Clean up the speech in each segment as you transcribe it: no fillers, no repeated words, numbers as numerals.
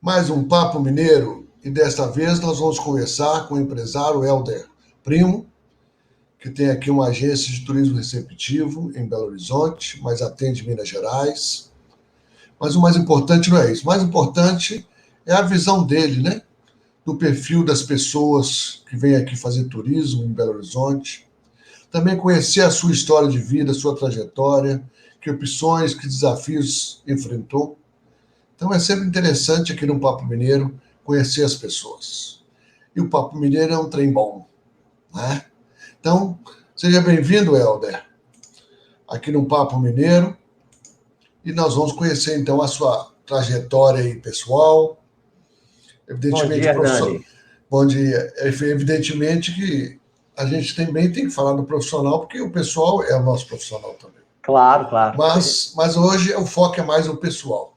Mais um Papo Mineiro e desta vez nós vamos conversar com o empresário Helder Primo, que tem aqui uma agência de turismo receptivo em Belo Horizonte, mas atende Minas Gerais. Mas o mais importante não é isso. O mais importante é a visão dele, né? Do perfil das pessoas que vêm aqui fazer turismo em Belo Horizonte. Também conhecer a sua história de vida, sua trajetória, que opções, que desafios enfrentou. Então é sempre interessante aqui no Papo Mineiro conhecer as pessoas. E o Papo Mineiro é um trem bom, né? Então, seja bem-vindo, Helder, aqui no Papo Mineiro. E nós vamos conhecer, então, a sua trajetória aí pessoal. Bom Evidentemente, dia, Hernani. Bom dia. Evidentemente que a gente também tem que falar do profissional, porque o pessoal é o nosso profissional também. Claro, claro. Mas hoje o foco é mais o pessoal.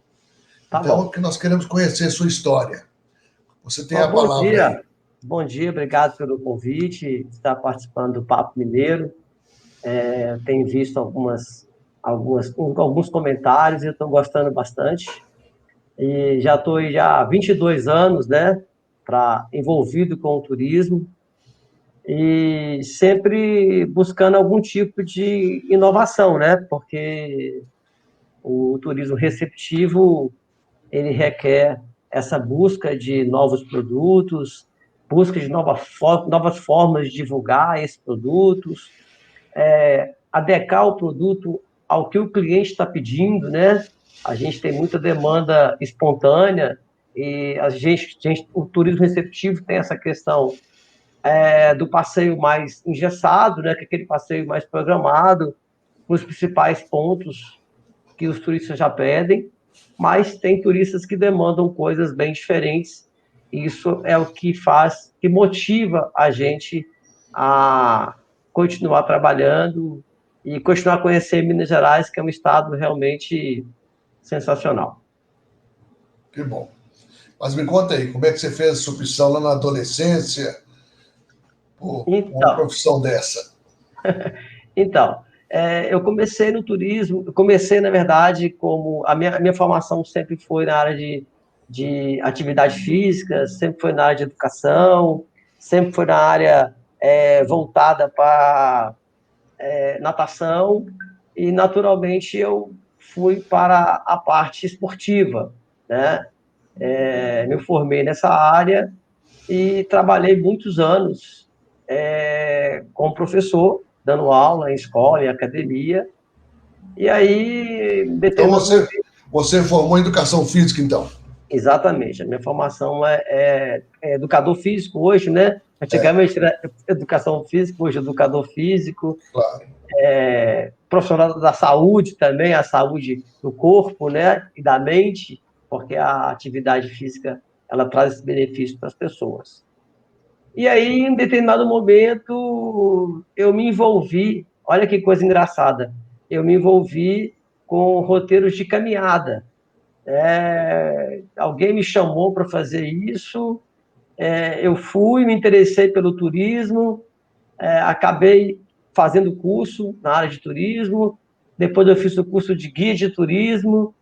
Tá Então, o bom. que nós queremos conhecer a sua história. Você tem Ó, a bom palavra aí. dia. Bom dia, obrigado pelo convite, estar participando do Papo Mineiro. Eu tenho visto alguns comentários e eu estou gostando bastante. E já estou já há 22 anos, né, envolvido com o turismo e sempre buscando algum tipo de inovação, né, porque o turismo receptivo ele requer essa busca de novos produtos, busca de novas formas de divulgar esses produtos, adequar o produto ao que o cliente está pedindo, né? A gente tem muita demanda espontânea e o turismo receptivo tem essa questão do passeio mais engessado, né? Que é aquele passeio mais programado, os principais pontos que os turistas já pedem, mas tem turistas que demandam coisas bem diferentes. E isso é o que motiva a gente a continuar trabalhando e continuar a conhecer Minas Gerais, que é um estado realmente sensacional. Que bom. Mas me conta aí, como é que você fez essa opção lá na adolescência por uma Então, profissão dessa? eu comecei no turismo, eu comecei, na verdade, como a minha formação sempre foi na área de atividade física, sempre foi na área de educação, sempre foi na área voltada para natação, e naturalmente eu fui para a parte esportiva, né? Me formei nessa área e trabalhei muitos anos como professor, dando aula em escola, em academia. E aí, em Então determinado momento, você formou em educação física, então. exatamente, a minha formação é educador físico hoje, né? É, Antigamente era educação física, hoje é educador físico, claro. profissional da saúde também, a saúde do corpo, né? E da mente, porque a atividade física ela traz esse benefício para as pessoas. E aí, em determinado momento, eu me envolvi, olha que coisa engraçada, eu me envolvi com roteiros de caminhada. Alguém me chamou para fazer isso, eu fui, me interessei pelo turismo, acabei fazendo curso na área de turismo, depois eu fiz o curso de guia de turismo,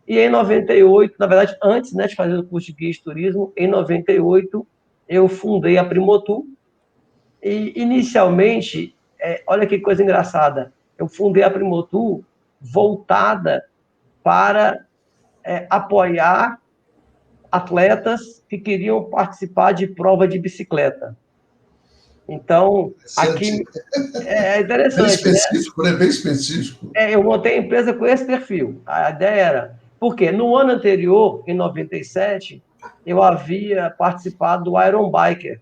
e em 98, na verdade, antes, né, de fazer o curso de guia de turismo, em 98, eu fundei a Primotur. E, inicialmente, olha que coisa engraçada, eu fundei a Primotur voltada para apoiar atletas que queriam participar de prova de bicicleta. Então, Interessante. aqui é Bem interessante, né? específico, né? Bem específico. Eu montei a empresa com esse perfil. A ideia era, porque no ano anterior, em 97, eu havia participado do Iron Biker,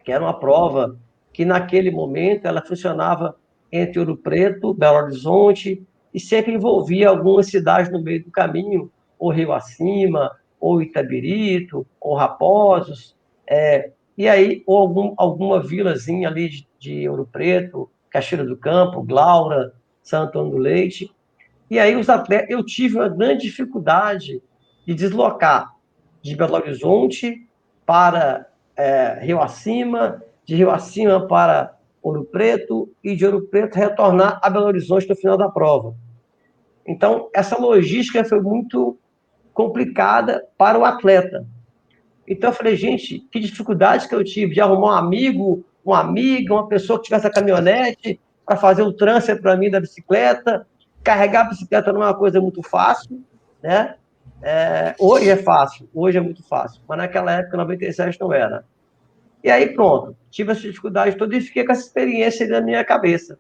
que era uma prova que naquele momento ela funcionava entre Ouro Preto, Belo Horizonte, e sempre envolvia algumas cidades no meio do caminho, ou Rio Acima, ou Itabirito, ou Raposos, e aí, ou alguma vilazinha ali de Ouro Preto, Cachoeira do Campo, Glaura, Santo Antônio do Leite. E aí os atletas, eu tive uma grande dificuldade de deslocar de Belo Horizonte para Rio Acima, de Rio Acima para Ouro Preto e de Ouro Preto retornar a Belo Horizonte no final da prova. Então, essa logística foi muito complicada para o atleta. Então, eu falei, gente, que dificuldade que eu tive de arrumar um amigo, uma amiga, uma pessoa que tivesse a caminhonete para fazer o transfer para mim da bicicleta. Carregar a bicicleta não é uma coisa muito fácil, né? Hoje é fácil, hoje é muito fácil, mas naquela época, em 97, não era. E aí, pronto, tive essa dificuldade toda e fiquei com essa experiência na minha cabeça.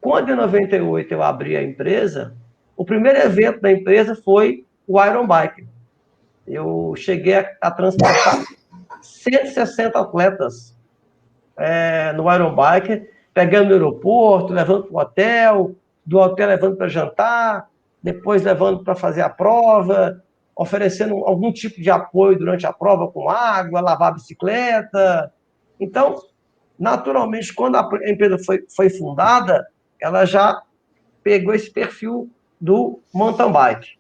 Quando, em 98, eu abri a empresa, o primeiro evento da empresa foi o Iron Bike. Eu cheguei a transportar 160 atletas no Iron Bike, pegando no aeroporto, levando para o hotel, do hotel levando para jantar, depois levando para fazer a prova, oferecendo algum tipo de apoio durante a prova com água, lavar a bicicleta. Então, naturalmente, quando a empresa foi fundada, ela já pegou esse perfil do mountain bike,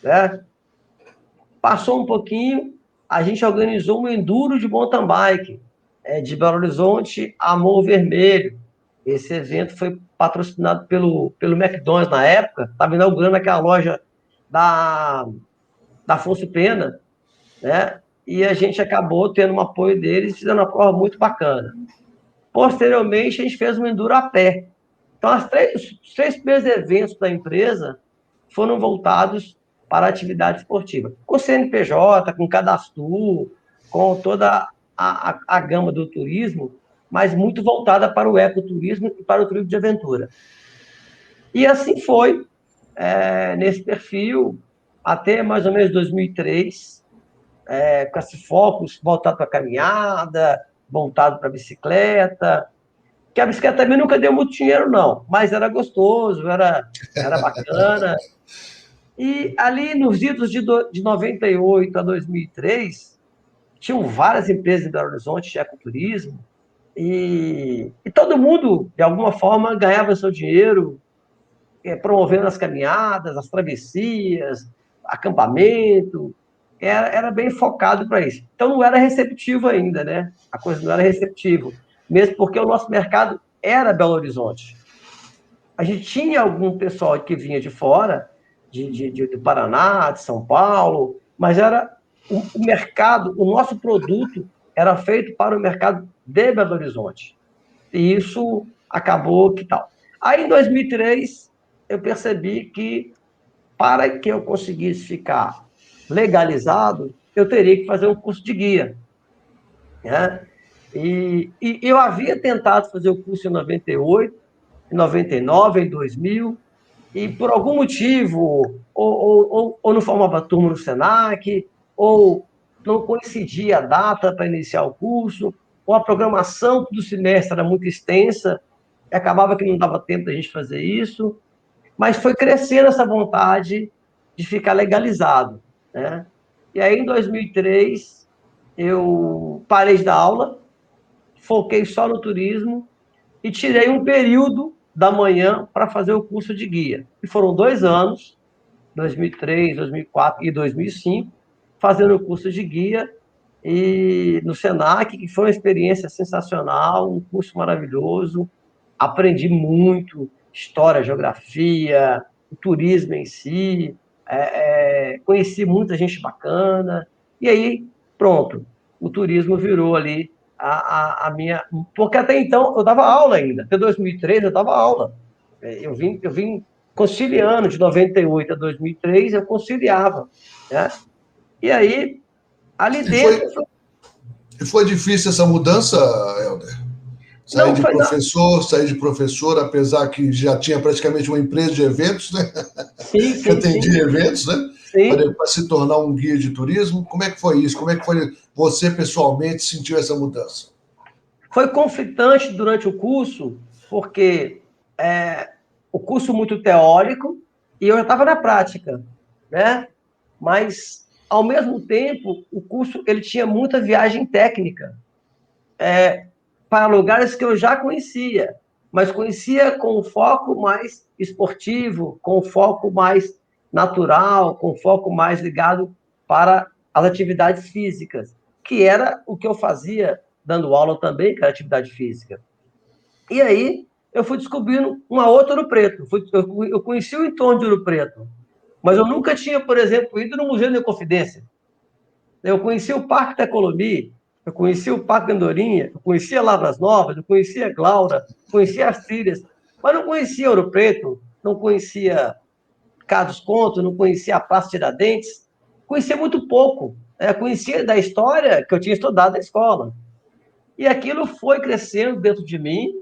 né? Passou um pouquinho, a gente organizou um enduro de mountain bike, de Belo Horizonte a Morro Vermelho. Esse evento foi patrocinado pelo McDonald's na época, estava inaugurando aquela loja da Afonso Pena, né? E a gente acabou tendo um apoio deles, fazendo uma prova muito bacana. Posteriormente, a gente fez um enduro a pé. Então, os três primeiros eventos da empresa foram voltados para a atividade esportiva. Com CNPJ, com cadastro, com toda a gama do turismo, mas muito voltada para o ecoturismo e para o turismo de aventura. E assim foi, nesse perfil, até mais ou menos 2003, com esse foco voltado para a caminhada, voltado para a bicicleta, que a bicicleta também nunca deu muito dinheiro, não, mas era gostoso, era bacana. E ali nos idos de 98 a 2003, tinham várias empresas em Belo Horizonte de ecoturismo, e todo mundo, de alguma forma, ganhava seu dinheiro promovendo as caminhadas, as travessias, acampamento, era bem focado para isso. Então, não era receptivo ainda, né? A coisa não era receptiva, mesmo porque o nosso mercado era Belo Horizonte. A gente tinha algum pessoal que vinha de fora, do Paraná, de São Paulo, mas era o mercado, o nosso produto era feito para o mercado de Belo Horizonte. E isso acabou que tal. Aí, em 2003, eu percebi que, para que eu conseguisse ficar legalizado, eu teria que fazer um curso de guia, né? E eu havia tentado fazer o curso em 98, em 99, em 2000, e por algum motivo, ou não formava turma no Senac, ou não coincidia a data para iniciar o curso, ou a programação do semestre era muito extensa, e acabava que não dava tempo da gente fazer isso, mas foi crescendo essa vontade de ficar legalizado, né? E aí, em 2003, eu parei de dar aula, foquei só no turismo e tirei um período da manhã para fazer o curso de guia. E foram 2 anos, 2003, 2004 e 2005, fazendo o curso de guia e no Senac, que foi uma experiência sensacional, um curso maravilhoso. Aprendi muito, história, geografia, o turismo em si, conheci muita gente bacana, e aí, pronto, o turismo virou ali a minha... Porque até então eu dava aula ainda, até 2003 eu dava aula. Eu vim conciliando de 98 a 2003, eu conciliava, né? E aí, ali E foi, dentro... e foi difícil essa mudança, Helder? Não, foi... Sair de professor, apesar que já tinha praticamente uma empresa de eventos, né? Sim, Que sim, sim. atendia eventos, né? Sim. Para se tornar um guia de turismo. Como é que foi isso? Como é que foi você pessoalmente sentiu essa mudança? Foi conflitante durante o curso, porque o curso muito teórico e eu já estava na prática, né? Mas, ao mesmo tempo, o curso ele tinha muita viagem técnica para lugares que eu já conhecia, mas conhecia com um foco mais esportivo, com um foco mais natural, com um foco mais ligado para as atividades físicas, que era o que eu fazia dando aula também, que era atividade física. E aí eu fui descobrindo uma outra Ouro Preto. Eu conheci o entorno de Ouro Preto, Mas eu nunca tinha, por exemplo, ido no Museu da Inconfidência. Eu conhecia o Parque da Colomi, eu conhecia o Parque Andorinha, eu conhecia Lavras Novas, eu conhecia Glaura, conhecia as trilhas, mas não conhecia Ouro Preto, não conhecia Carlos Conto, não conhecia a Praça Tiradentes, conhecia muito pouco. Conhecia da história que eu tinha estudado na escola. E aquilo foi crescendo dentro de mim,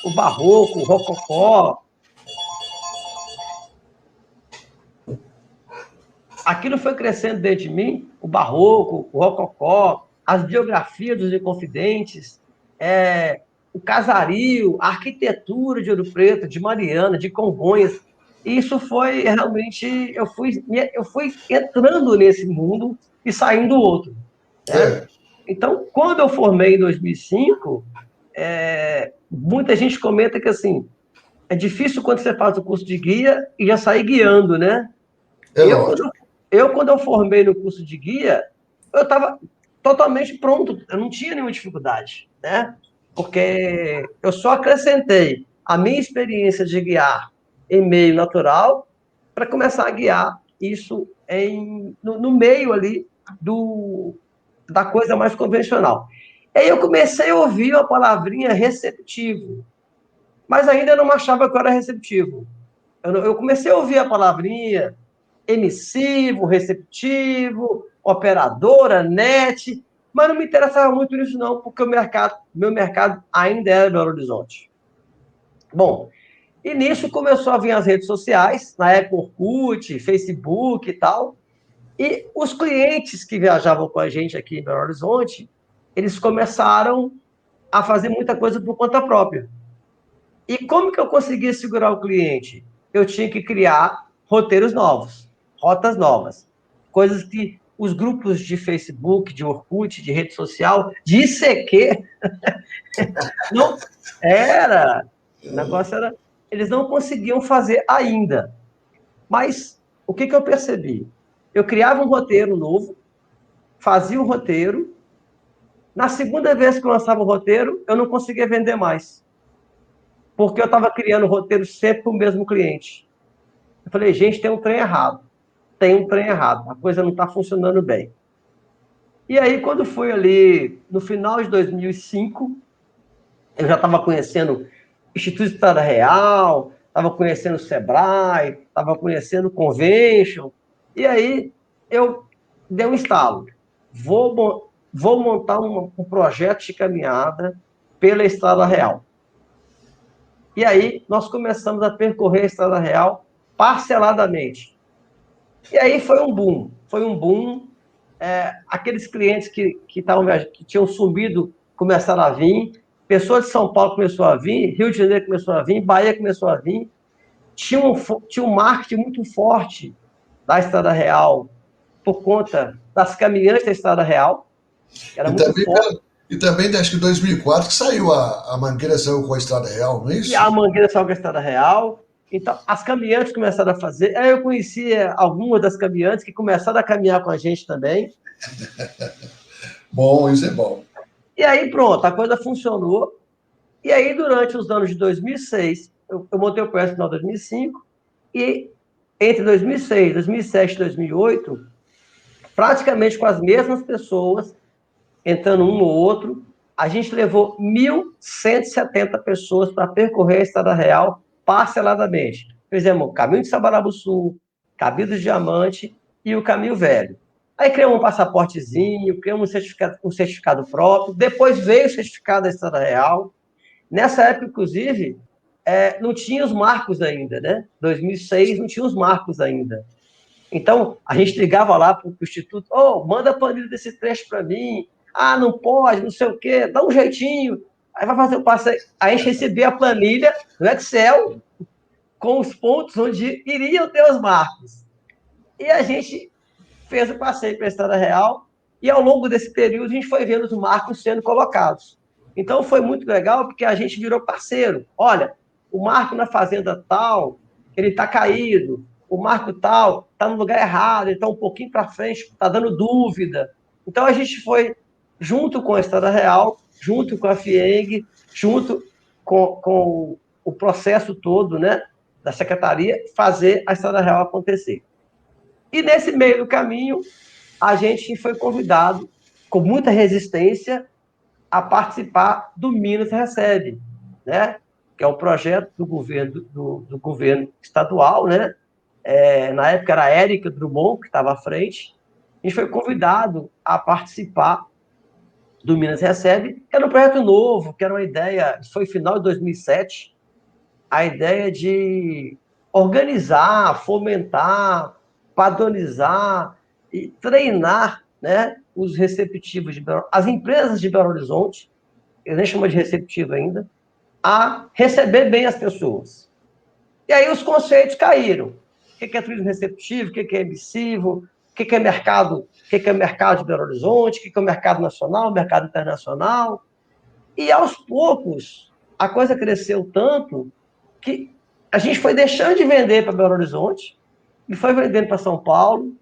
o barroco, o rococó. Aquilo foi crescendo dentro de mim, o barroco, o rococó, as biografias dos Inconfidentes, o casario, a arquitetura de Ouro Preto, de Mariana, de Congonhas. Isso foi realmente, eu fui entrando nesse mundo e saindo do outro, né? É, Então, quando eu formei em 2005, muita gente comenta que assim, é difícil quando você faz o curso de guia e já sair guiando, né? é Eu, quando lógico. quando eu formei no curso de guia, eu estava totalmente pronto, eu não tinha nenhuma dificuldade, né? Porque eu só acrescentei a minha experiência de guiar em meio natural para começar a guiar isso no meio ali da coisa mais convencional. E aí eu comecei a ouvir a palavrinha receptivo, mas ainda não achava que eu era receptivo. Eu comecei a ouvir a palavrinha emissivo, receptivo, operadora, net, mas não me interessava muito nisso não, porque meu mercado ainda era Belo Horizonte. Bom, e nisso começou a vir as redes sociais, na época Orkut, Facebook e tal, e os clientes que viajavam com a gente aqui em Belo Horizonte, eles começaram a fazer muita coisa por conta própria. E como que eu conseguia segurar o cliente? Eu tinha que criar roteiros novos, rotas novas, coisas que os grupos de Facebook, de Orkut, de rede social, de ICQ, não era. O negócio era. Eles não conseguiam fazer ainda. Mas o que eu percebi? Eu criava um roteiro novo, fazia o roteiro. Na segunda vez que eu lançava o roteiro, eu não conseguia vender mais. Porque eu estava criando o roteiro sempre para o mesmo cliente. Eu falei, gente, tem um trem errado. Tem um trem errado. A coisa não está funcionando bem. E aí, quando foi ali no final de 2005, eu já estava conhecendo o Instituto de Estrada Real, estava conhecendo o Sebrae, estava conhecendo o Convention. E aí, eu dei um estalo. Vou montar um projeto de caminhada pela Estrada Real. E aí, nós começamos a percorrer a Estrada Real parceladamente. E aí foi um boom. Foi um boom. Aqueles clientes que tinham sumido começaram a vir. Pessoas de São Paulo começou a vir, Rio de Janeiro começou a vir, Bahia começou a vir. Tinha um marketing muito forte da Estrada Real por conta das caminhantes da Estrada Real. Era E muito também, forte. acho que em 2004 que saiu a Mangueira saiu com a Estrada Real, não é E a isso? Mangueira saiu com a Estrada Real. Então, as caminhantes começaram a fazer. Aí eu conhecia algumas das caminhantes que começaram a caminhar com a gente também. Bom, isso é bom. E aí, pronto, a coisa funcionou. E aí, durante os anos de 2006, eu montei o projeto no final de 2005, e entre 2006, 2007 e 2008, praticamente com as mesmas pessoas, entrando um ou outro, a gente levou 1.170 pessoas para percorrer a Estrada Real parceladamente. Fizemos o Caminho de Sabarabuçu, Caminho do Diamante e o Caminho Velho. Aí criamos um passaportezinho, criamos um certificado próprio, depois veio o certificado da Estrada Real. Nessa época, inclusive, não tinha os marcos ainda, né? 2006 não tinha os marcos ainda. Então, a gente ligava lá para o Instituto, manda a planilha desse trecho para mim. Ah, não pode, não sei o quê, dá um jeitinho. Aí vai fazer o passeio. Aí a gente recebia a planilha no Excel com os pontos onde iriam ter os marcos. E a gente fez o passeio para a Estrada Real e ao longo desse período a gente foi vendo os marcos sendo colocados. Então foi muito legal porque a gente virou parceiro. Olha, o marco na fazenda tal, ele está caído. O marco tal está no lugar errado, ele está um pouquinho para frente, está dando dúvida. Então a gente foi junto com a Estrada Real, junto com a FIENG, junto com o processo todo, né, da secretaria, fazer a Estrada Real acontecer. E nesse meio do caminho, a gente foi convidado, com muita resistência, a participar do Minas Recebe, né? Que é um projeto do governo estadual, né? Na época era a Érica Drummond, que estava à frente. A gente foi convidado a participar do Minas Recebe, que era um projeto novo, que era uma ideia, foi final de 2007, a ideia de organizar, fomentar, padronizar e treinar, né, os receptivos as empresas de Belo Horizonte, eu nem chamo de receptivo ainda, a receber bem as pessoas. E aí os conceitos caíram. O que é turismo receptivo? O que é emissivo? O que é mercado? O que é mercado de Belo Horizonte? O que é o mercado nacional, mercado internacional? E aos poucos a coisa cresceu tanto que a gente foi deixando de vender para Belo Horizonte e foi vendendo para São Paulo,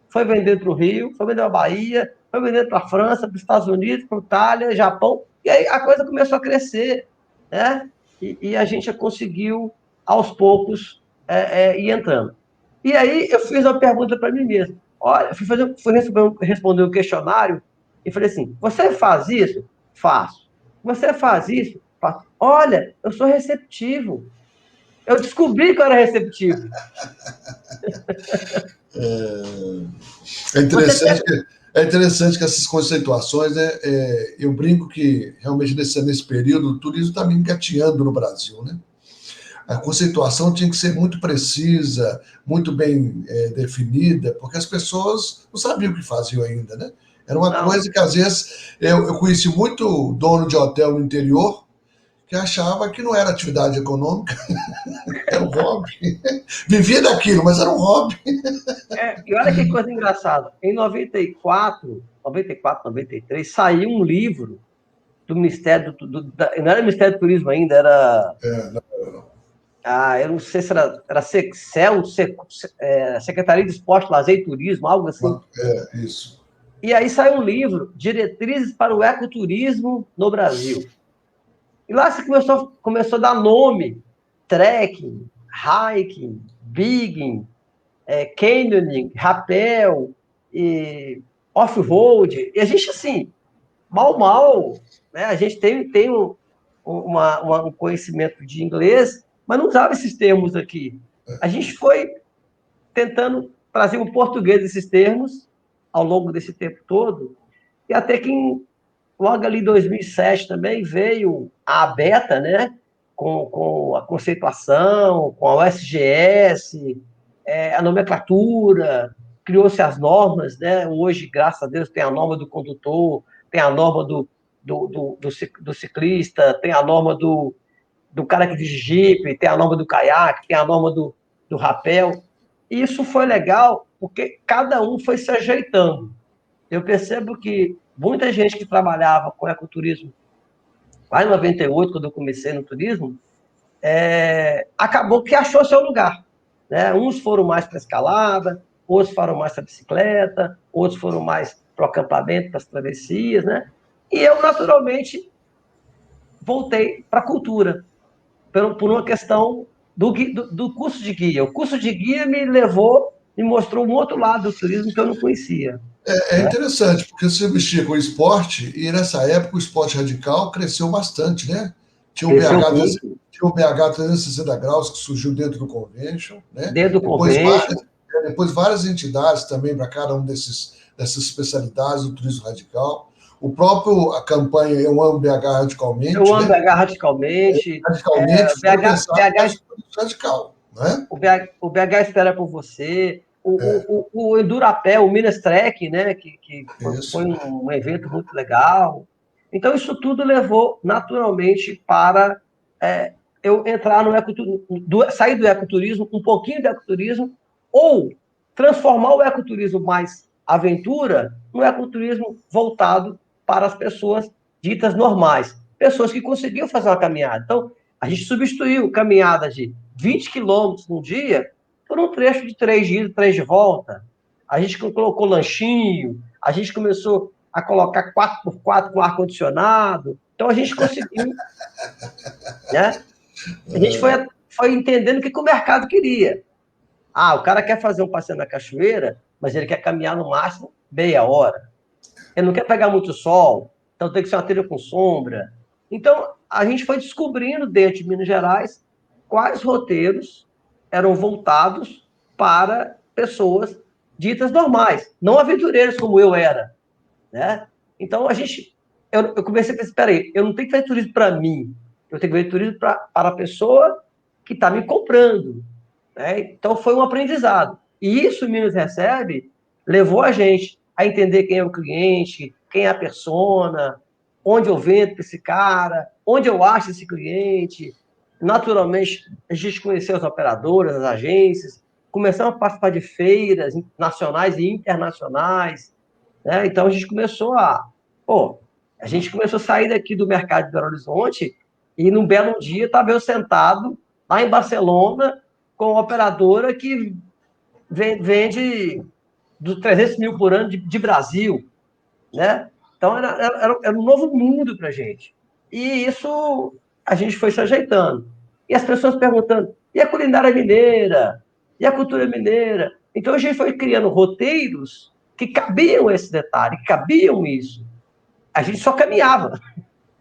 foi vendendo para o Rio, foi vendendo para a Bahia, foi vendendo para a França, para os Estados Unidos, para a Itália, Japão, e aí a coisa começou a crescer, né? E a gente conseguiu, aos poucos, ir entrando. E aí eu fiz uma pergunta para mim mesmo. Olha, fui responder um questionário e falei assim, você faz isso? Faço. Você faz isso? Faço. Olha, eu sou receptivo. Eu descobri que eu era receptivo. É Você interessante tem... que, é interessante que essas conceituações, né, eu brinco que realmente nesse período o turismo está me engateando no Brasil, né? A conceituação tinha que ser muito precisa, muito bem definida, porque as pessoas não sabiam o que faziam ainda, né? Era uma Não, coisa que às vezes eu conheci muito dono de hotel no interior que achava que não era atividade econômica, era um hobby. Vivia daquilo, mas era um hobby. e olha que coisa engraçada. Em 94, 93, saiu um livro do Ministério não era Ministério do Turismo ainda, era. Eu não sei se era Sexcel, Secretaria de Esporte, Lazer e Turismo, algo assim. Isso. E aí saiu um livro, Diretrizes para o Ecoturismo no Brasil. E lá se começou a dar nome: trekking, hiking, bigging, canyoning, rapel, e off-road. E a gente, assim, mal, né? A gente tem um conhecimento de inglês, mas não usava esses termos aqui. A gente foi tentando trazer um português desses termos ao longo desse tempo todo, e até que logo ali em 2007 também veio a ABETA, né? Com a conceituação, com a USGS, a nomenclatura, criou-se as normas, né? Hoje, graças a Deus, tem a norma do condutor, tem a norma do ciclista, tem a norma do cara que dirige jipe, tem a norma do caiaque, tem a norma do rapel. E isso foi legal porque cada um foi se ajeitando. Eu percebo que muita gente que trabalhava com ecoturismo lá em 98, quando eu comecei no turismo, acabou que achou seu lugar. Né? Uns foram mais para escalada, outros foram mais para bicicleta, outros foram mais para o acampamento, para as travessias. Né? E eu, naturalmente, voltei para a cultura, por uma questão do curso de guia. O curso de guia me mostrou um outro lado do turismo que eu não conhecia. É Né? interessante, porque você mexia com o esporte, e nessa época o esporte radical cresceu bastante, né? Tinha o Cresceu BH, muito tinha o BH 360 graus, que surgiu dentro do Convention, né? dentro do Depois várias, convention. depois várias entidades também para cada um dessas especialidades do turismo radical. O próprio, a campanha Eu Amo BH Eu Radicalmente, amo né? BH radicalmente. Radicalmente foi pensado BH, nessa turismo radical, né? o BH espera por você. O Endurapé, o Minas Trek, né, que foi Isso. um evento muito legal. Então, isso tudo levou naturalmente para eu entrar no ecoturismo, sair do ecoturismo, um pouquinho do ecoturismo, ou transformar o ecoturismo mais aventura no ecoturismo voltado para as pessoas ditas normais, pessoas que conseguiam fazer uma caminhada. Então, a gente substituiu caminhada de 20 quilômetros no dia por um trecho de 3 dias, 3 de volta. A gente colocou lanchinho, a gente começou a colocar 4x4 com ar-condicionado. Então, a gente conseguiu, né? A gente foi entendendo o que o mercado queria. Ah, o cara quer fazer um passeio na cachoeira, mas ele quer caminhar no máximo meia hora. Ele não quer pegar muito sol, então tem que ser uma trilha com sombra. Então, a gente foi descobrindo dentro de Minas Gerais quais roteiros eram voltados para pessoas ditas normais, não aventureiros como eu era, né? Então, eu comecei a pensar, espera aí, eu não tenho que fazer turismo para mim, eu tenho que fazer turismo para a pessoa que está me comprando, né? Então, foi um aprendizado. E isso o Minas Recebe levou a gente a entender quem é o cliente, quem é a persona, onde eu vendo para esse cara, onde eu acho esse cliente. Naturalmente, a gente conheceu as operadoras, as agências, começamos a participar de feiras nacionais e internacionais, né? Então, pô, a gente começou a sair daqui do mercado de Belo Horizonte e, num belo dia, estava eu sentado lá em Barcelona com uma operadora que vende dos 300 mil por ano de Brasil, né? Então, era um novo mundo para a gente. E isso a gente foi se ajeitando. E as pessoas perguntando, e a culinária mineira? E a cultura mineira? Então, a gente foi criando roteiros que cabiam esse detalhe, que cabiam isso. A gente só caminhava,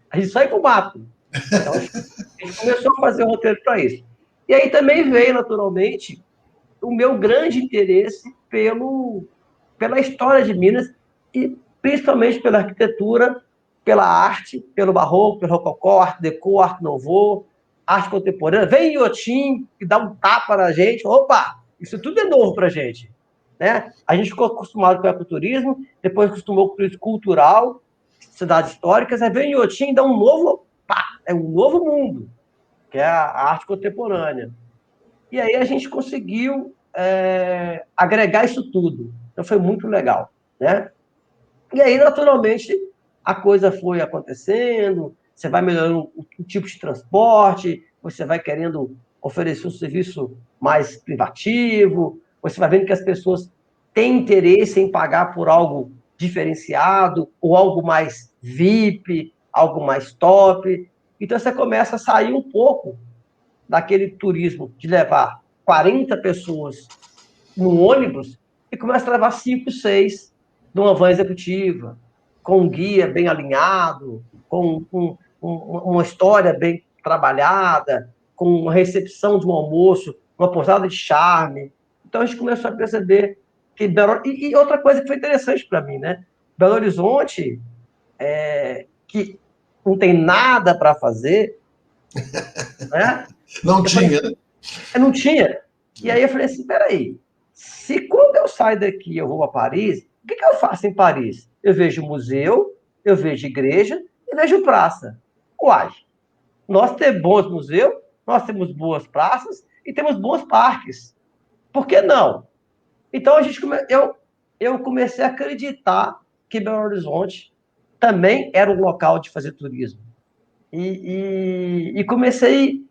a gente só ia para o mato. Então, a gente começou a fazer o roteiro para isso. E aí também veio, naturalmente, o meu grande interesse pela história de Minas e principalmente pela arquitetura, pela arte, pelo barroco, pelo rococó, arte deco, arte nouveau, arte contemporânea. Vem Iotim e dá um tapa na gente. Opa, isso tudo é novo para a gente. Né? A gente ficou acostumado com o ecoturismo, depois acostumou com o turismo cultural, cidades históricas, aí vem Iotim e dá um novo, é um novo mundo, que é a arte contemporânea. E aí a gente conseguiu agregar isso tudo. Então foi muito legal, né? E aí, naturalmente, a coisa foi acontecendo, você vai melhorando o tipo de transporte, você vai querendo oferecer um serviço mais privativo, você vai vendo que as pessoas têm interesse em pagar por algo diferenciado, ou algo mais VIP, algo mais top. Então, você começa a sair um pouco daquele turismo de levar 40 pessoas num ônibus e começa a levar 5, 6 numa van executiva, com um guia bem alinhado, com uma história bem trabalhada, com uma recepção de um almoço, uma posada de charme. Então a gente começou a perceber que e outra coisa que foi interessante para mim, né? Belo Horizonte, que não tem nada para fazer, né? Não Eu falei, tinha, né? eu não tinha. E aí eu falei assim, peraí, se quando eu saio daqui eu vou a Paris, o que eu faço em Paris? Eu vejo museu, eu vejo igreja e vejo praça. Uai, nós temos bons museus, nós temos boas praças e temos bons parques. Por que não? Então eu comecei a acreditar que Belo Horizonte também era um local de fazer turismo. E comecei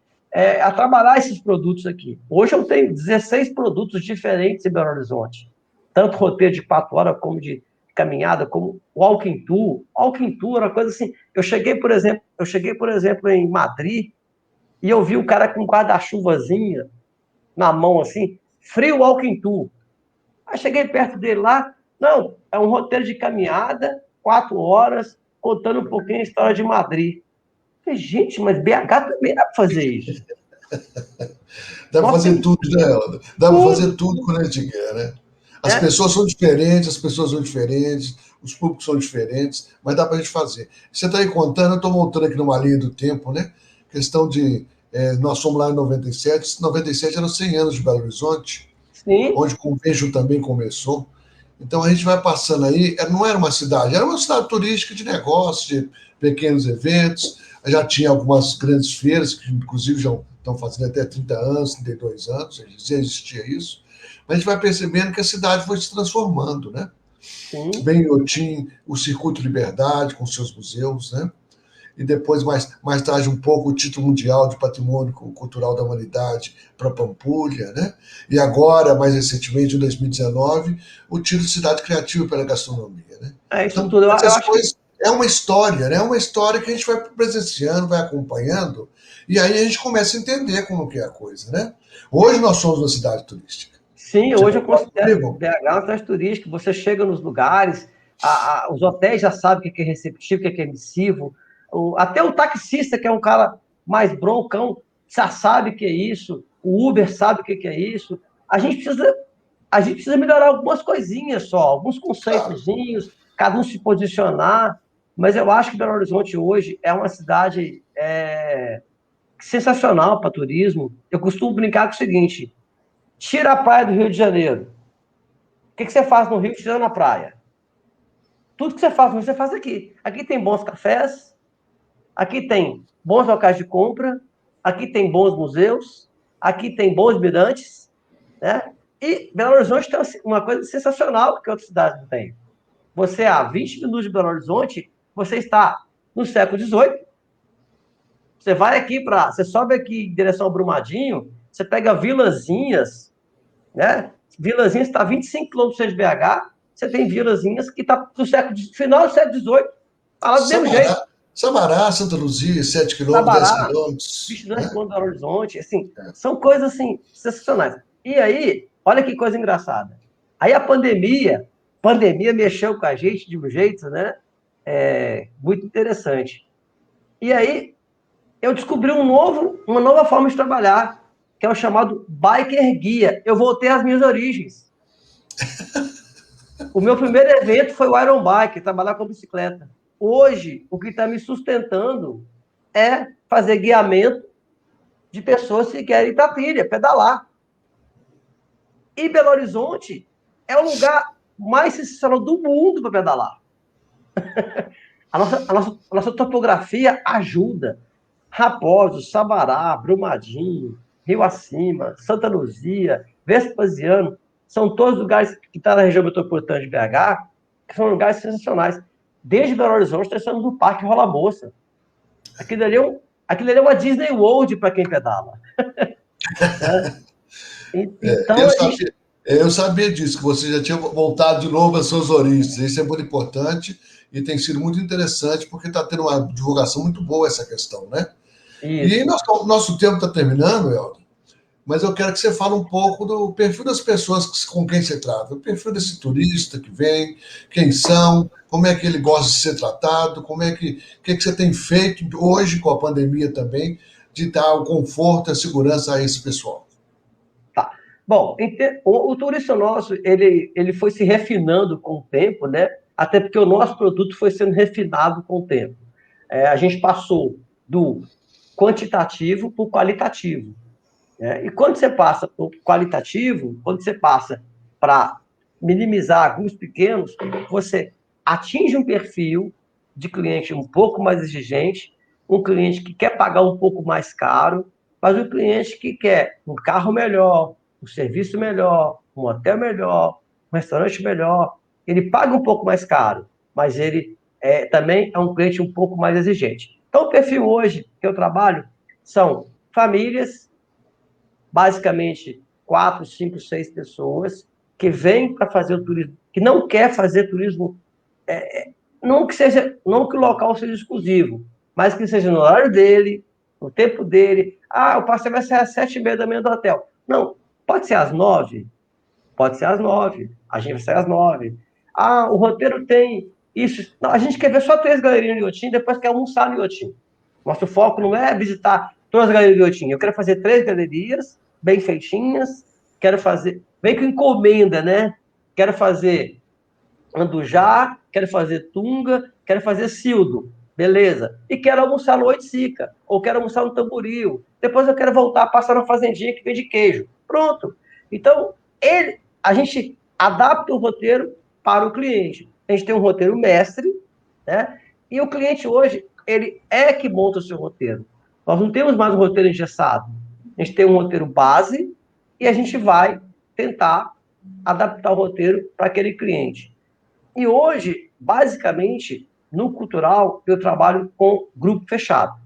a trabalhar esses produtos aqui. Hoje eu tenho 16 produtos diferentes em Belo Horizonte. Tanto roteiro de 4 horas, como de caminhada, como walking tour. Walking tour era uma coisa assim. Eu cheguei, por exemplo, em Madrid e eu vi o cara com um guarda-chuvazinha na mão, assim, free walking tour. Aí cheguei perto dele lá, não, é um roteiro de caminhada, 4 horas, contando um pouquinho a história de Madrid. Falei, gente, mas BH também dá para fazer isso. Dá para Nós fazer temos tudo, né, Helder? Dá para fazer tudo, tudo quando a gente quer, né? As né? pessoas são diferentes, os públicos são diferentes, mas dá para a gente fazer. Você está aí contando, eu estou voltando aqui numa linha do tempo, né? Questão de. Nós fomos lá em 97, 97 eram 100 anos de Belo Horizonte, Sim, onde o Convention também começou. Então a gente vai passando aí, não era uma cidade, era uma cidade turística de negócios, de pequenos eventos. Já tinha algumas grandes feiras, que inclusive já estão fazendo até 30 anos, 32 anos, já existia isso. Mas a gente vai percebendo que a cidade foi se transformando, né? sim. Bem Inhotim, o Circuito Liberdade, com seus museus, né? E depois, mais tarde, um pouco, o título mundial de Patrimônio Cultural da Humanidade para Pampulha, né? E agora, mais recentemente, em 2019, o título de Cidade Criativa pela Gastronomia, né? É isso Então, tudo. Eu essas acho que coisas é uma história, né? É uma história que a gente vai presenciando, vai acompanhando, e aí a gente começa a entender como que é a coisa, né? Hoje nós somos uma cidade turística. Sim, Você hoje eu concorda considero comigo? BH uma cidade turística. Você chega nos lugares, os hotéis já sabem o que é receptivo, o que é emissivo. Até o taxista, que é um cara mais broncão, já sabe o que é isso. O Uber sabe o que é isso. A gente precisa, a gente precisa melhorar algumas coisinhas só, alguns Claro. conceitozinhos, cada um se posicionar. Mas eu acho que Belo Horizonte hoje é uma cidade sensacional para turismo. Eu costumo brincar com o seguinte: tira a praia do Rio de Janeiro. O que você faz no Rio tirando a praia? Tudo que você faz no Rio, você faz aqui. Aqui tem bons cafés, aqui tem bons locais de compra, aqui tem bons museus, aqui tem bons mirantes, né? E Belo Horizonte tem uma coisa sensacional que outras cidades não têm. Você, a 20 minutos de Belo Horizonte, você está no século XVIII. Você vai aqui para. Você sobe aqui em direção ao Brumadinho, você pega vilazinhas, né? Vilazinhas está a 25 quilômetros de BH, você tem vilazinhas que está no final do século XVIII, tá lá do mesmo jeito. Sabará, Sabará, Santa Luzia, 7 quilômetros, 10 Sabará, quilômetros, 22 né? quilômetros do Belo Horizonte, assim, são coisas assim, sensacionais. E aí, olha que coisa engraçada. Aí a pandemia mexeu com a gente de um jeito, né? Muito interessante. E aí, eu descobri uma nova forma de trabalhar, que é o chamado biker guia. Eu voltei às minhas origens. O meu primeiro evento foi o Iron Bike, trabalhar com bicicleta. Hoje, o que está me sustentando é fazer guiamento de pessoas que querem ir para a trilha, pedalar. E Belo Horizonte é o lugar mais sensacional do mundo para pedalar. A nossa topografia ajuda. Raposo, Sabará, Brumadinho, Rio Acima, Santa Luzia, Vespasiano, são todos lugares que estão na região metropolitana de BH, que são lugares sensacionais. Desde Belo Horizonte, nós estamos no Parque Rola Moça. Aquilo ali é uma Disney World para quem pedala. Né? Então, Eu a gente. sabia, eu sabia disso, que você já tinha voltado de novo às suas origens. Isso é muito importante e tem sido muito interessante, porque está tendo uma divulgação muito boa essa questão, né? E Isso. nosso tempo está terminando, Helder, mas eu quero que você fale um pouco do perfil das pessoas com quem você trata, o perfil desse turista que vem, quem são, como é que ele gosta de ser tratado, o que você tem feito hoje com a pandemia também, de dar o conforto e a segurança a esse pessoal. Tá. Bom, o turista nosso, ele foi se refinando com o tempo, né? Até porque o nosso produto foi sendo refinado com o tempo. A gente passou do quantitativo para o qualitativo, né? E quando você passa para o qualitativo, quando você passa para minimizar grupos pequenos, você atinge um perfil de cliente um pouco mais exigente, um cliente que quer pagar um pouco mais caro, mas um cliente que quer um carro melhor, um serviço melhor, um hotel melhor, um restaurante melhor. Ele paga um pouco mais caro, mas ele também é um cliente um pouco mais exigente. Então, o perfil hoje que eu trabalho são famílias, basicamente 4, 5, 6 pessoas que vêm para fazer o turismo, que não quer fazer turismo, não que o local seja exclusivo, mas que seja no horário dele, no tempo dele. Ah, o passeio vai ser às 7h30 da manhã do hotel. Não, pode ser às 9, pode ser às 9, a gente vai sair às 9. Ah, o roteiro tem isso. Não, a gente quer ver só 3 galerias no Iotim, depois quer almoçar no Iotim. Nosso foco não é visitar todas as galerias do Iotim. Eu quero fazer 3 galerias bem feitinhas, quero fazer, bem com encomenda, né? Quero fazer Andujá, quero fazer Tunga, quero fazer Cildo. Beleza. E quero almoçar no Oiticica, ou quero almoçar no Tamboril. Depois eu quero voltar, passar na fazendinha que vende queijo. Pronto. Então, a gente adapta o roteiro para o cliente. A gente tem um roteiro mestre, né? E o cliente hoje, ele é que monta o seu roteiro. Nós não temos mais um roteiro engessado. A gente tem um roteiro base e a gente vai tentar adaptar o roteiro para aquele cliente. E hoje, basicamente, no cultural, eu trabalho com grupo fechado.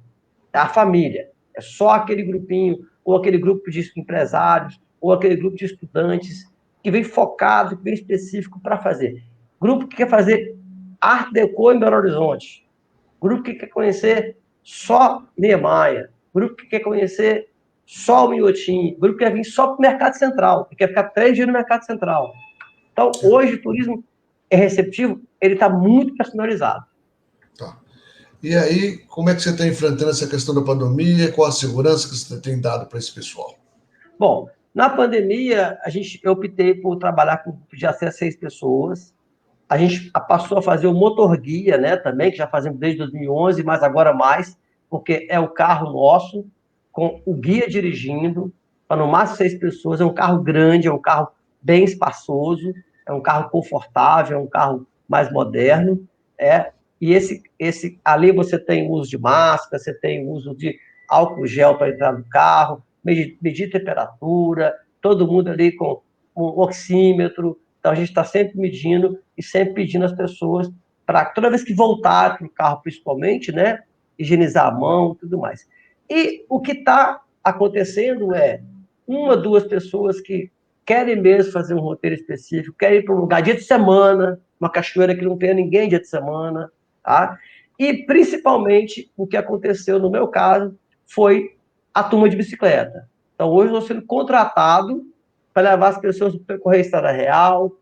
É a família. É só aquele grupinho, ou aquele grupo de empresários, ou aquele grupo de estudantes, que vem focado, que vem específico para fazer. Grupo que quer fazer Art Deco em Belo Horizonte. Grupo que quer conhecer só Niemeyer. Grupo que quer conhecer só o Inhotim, o grupo quer vir só para o Mercado Central, quer ficar 3 dias no Mercado Central. Então, hoje, o turismo é receptivo, ele está muito personalizado. Tá. E aí, como é que você está enfrentando essa questão da pandemia? Qual a segurança que você tem dado para esse pessoal? Bom, na pandemia, eu optei por trabalhar com de até 6 pessoas. A gente passou a fazer o motor guia, né, também, que já fazemos desde 2011, mas agora mais, porque é o carro nosso, com o guia dirigindo, para no máximo 6 pessoas. É um carro grande, é um carro bem espaçoso, é um carro confortável, é um carro mais moderno. E ali você tem uso de máscara, você tem uso de álcool gel para entrar no carro, medir temperatura, todo mundo ali com um oxímetro. Então, a gente está sempre medindo e sempre pedindo às pessoas para, toda vez que voltar para o carro, principalmente, né, higienizar a mão e tudo mais. E o que está acontecendo é 1, 2 pessoas que querem mesmo fazer um roteiro específico, querem ir para um lugar dia de semana, uma cachoeira que não tem ninguém dia de semana, tá? E, principalmente, o que aconteceu no meu caso foi a turma de bicicleta. Então, hoje eu estou sendo contratado para levar as pessoas para percorrer a Estrada Real,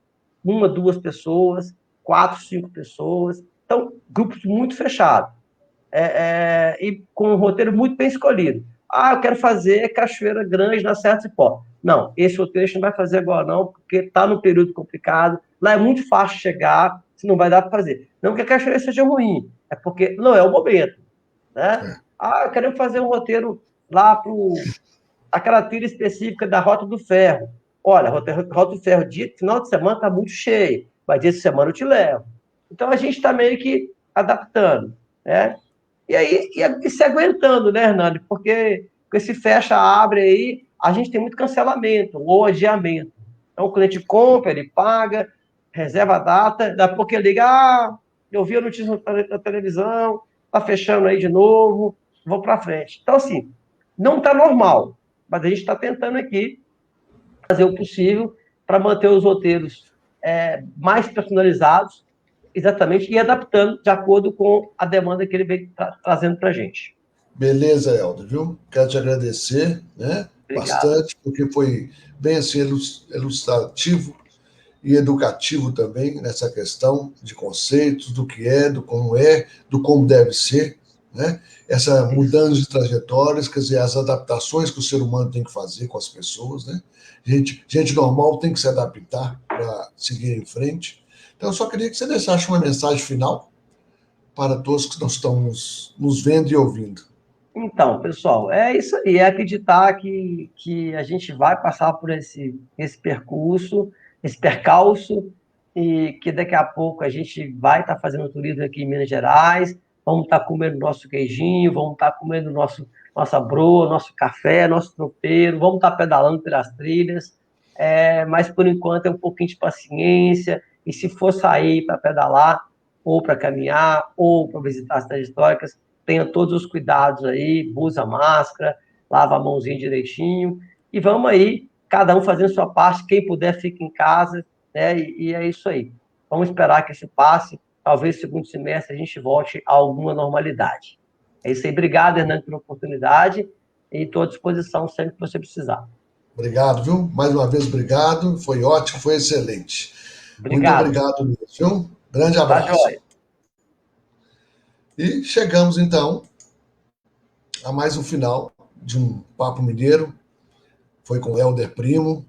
1, 2 pessoas, 4, 5 pessoas. Então, grupos muito fechados. E com um roteiro muito bem escolhido. Ah, eu quero fazer Cachoeira Grande na Serra do Cipó. Não, esse roteiro a gente não vai fazer agora não, porque está no período complicado, lá é muito fácil chegar, se não vai dar para fazer. Não que a cachoeira seja ruim, é porque não é o momento. Né? Ah, eu quero fazer um roteiro lá para aquela trilha específica da Rota do Ferro. Olha, a Rota do Ferro, final de semana está muito cheio, mas dia de semana eu te levo. Então a gente está meio que adaptando. Né? E aí, e se aguentando, né, Hernando? Porque com esse fecha, abre aí, a gente tem muito cancelamento ou adiamento. Então, o cliente compra, ele paga, reserva a data, daqui a pouco ele liga, eu vi a notícia na televisão, tá fechando aí de novo, vou para frente. Então, assim, não está normal, mas a gente está tentando aqui fazer o possível para manter os roteiros mais personalizados, exatamente, e adaptando de acordo com a demanda que ele vem trazendo para a gente. Beleza, Helder, viu? Quero te agradecer, né? Obrigado. Bastante, porque foi bem assim ilustrativo e educativo também nessa questão de conceitos, do que é, do como deve ser, né? Essa mudança de trajetórias, quer dizer, as adaptações que o ser humano tem que fazer com as pessoas, né? Gente normal tem que se adaptar para seguir em frente. Então, eu só queria que você deixasse uma mensagem final para todos que estão nos vendo e ouvindo. Então, pessoal, é isso aí, é acreditar que a gente vai passar por esse percurso, esse percalço, e que daqui a pouco a gente vai estar fazendo turismo aqui em Minas Gerais, vamos estar comendo nosso queijinho, vamos estar comendo nossa broa, nosso café, nosso tropeiro, vamos estar pedalando pelas trilhas, mas por enquanto é um pouquinho de paciência, e se for sair para pedalar, ou para caminhar, ou para visitar as cidades históricas, tenha todos os cuidados aí, usa máscara, lava a mãozinha direitinho, e vamos aí, cada um fazendo sua parte, quem puder fica em casa, né? E é isso aí. Vamos esperar que isso passe, talvez no segundo semestre a gente volte a alguma normalidade. É isso aí, obrigado, Hernando, pela oportunidade, e estou à disposição sempre que você precisar. Obrigado, viu? Mais uma vez, obrigado. Foi ótimo, foi excelente. Muito Obrigado. obrigado mesmo, viu? Grande Tá, abraço. joia. E chegamos, então, a mais um final de um Papo Mineiro. Foi com o Helder Primo.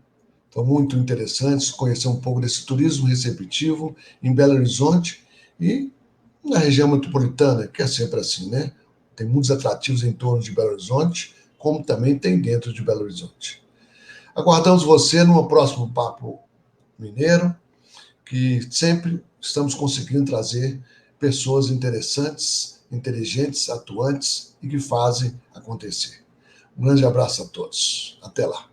Foi muito interessante conhecer um pouco desse turismo receptivo em Belo Horizonte e na região metropolitana, que é sempre assim, né? Tem muitos atrativos em torno de Belo Horizonte, como também tem dentro de Belo Horizonte. Aguardamos você no próximo Papo Mineiro, que sempre estamos conseguindo trazer pessoas interessantes, inteligentes, atuantes e que fazem acontecer. Um grande abraço a todos. Até lá.